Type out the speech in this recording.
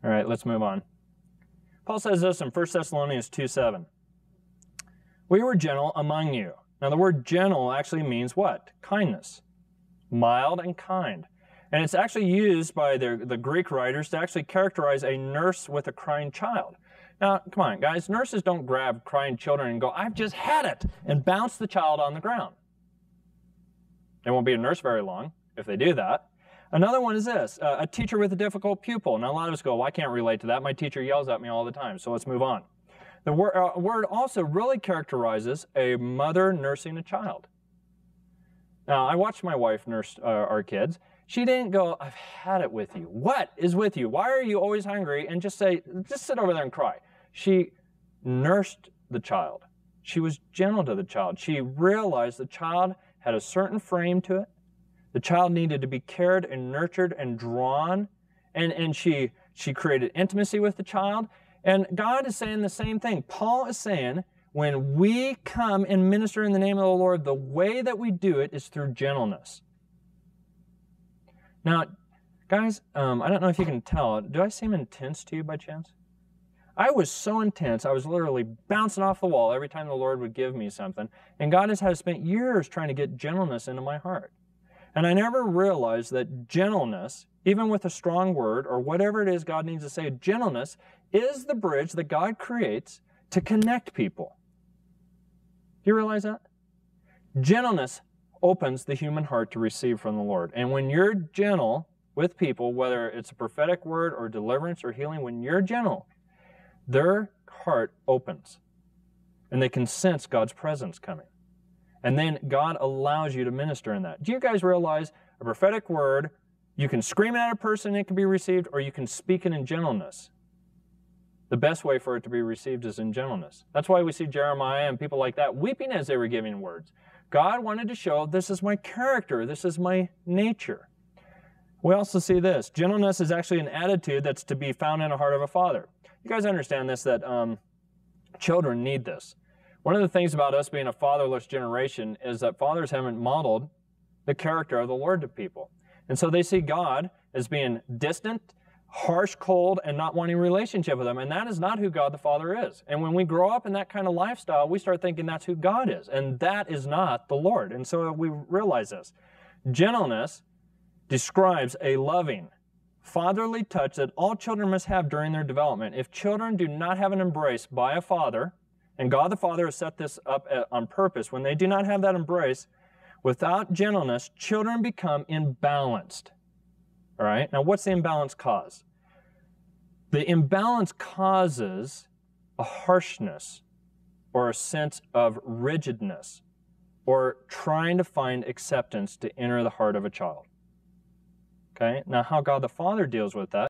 All right, let's move on. Paul says this in 1 Thessalonians 2:7. We were gentle among you. Now the word gentle actually means what? Kindness. Mild and kind. And it's actually used by the Greek writers to actually characterize a nurse with a crying child. Now, come on, guys. Nurses don't grab crying children and go, I've just had it, and bounce the child on the ground. They won't be a nurse very long if they do that. Another one is this, a teacher with a difficult pupil. Now, a lot of us go, well, I can't relate to that. My teacher yells at me all the time, so let's move on. The word also really characterizes a mother nursing a child. Now, I watched my wife nurse our kids. She didn't go, I've had it with you. What is with you? Why are you always hungry? And just say, just sit over there and cry. She nursed the child. She was gentle to the child. She realized the child had a certain frame to it. The child needed to be cared and nurtured and drawn. And she created intimacy with the child. And God is saying the same thing. Paul is saying, when we come and minister in the name of the Lord, the way that we do it is through gentleness. Now, guys, I don't know if you can tell. Do I seem intense to you by chance? I was so intense, I was literally bouncing off the wall every time the Lord would give me something. And God has spent years trying to get gentleness into my heart. And I never realized that gentleness, even with a strong word or whatever it is God needs to say, gentleness is the bridge that God creates to connect people. Do you realize that? Gentleness opens the human heart to receive from the Lord. And when you're gentle with people, whether it's a prophetic word or deliverance or healing, when you're gentle, their heart opens and they can sense God's presence coming. And then God allows you to minister in that. Do you guys realize a prophetic word, you can scream it at a person and it can be received, or you can speak it in gentleness? The best way for it to be received is in gentleness. That's why we see Jeremiah and people like that weeping as they were giving words. God wanted to show, this is my character, this is my nature. We also see this. Gentleness is actually an attitude that's to be found in the heart of a father. You guys understand this, that children need this. One of the things about us being a fatherless generation is that fathers haven't modeled the character of the Lord to people. And so they see God as being distant, harsh, cold, and not wanting a relationship with them. And that is not who God the Father is. And when we grow up in that kind of lifestyle, we start thinking that's who God is. And that is not the Lord. And so we realize this. Gentleness describes a loving, fatherly touch that all children must have during their development. If children do not have an embrace by a father, and God the Father has set this up on purpose, when they do not have that embrace, without gentleness, children become imbalanced. All right? Now, what's the imbalance cause? The imbalance causes a harshness or a sense of rigidness or trying to find acceptance to enter the heart of a child. Okay? Now, how God the Father deals with that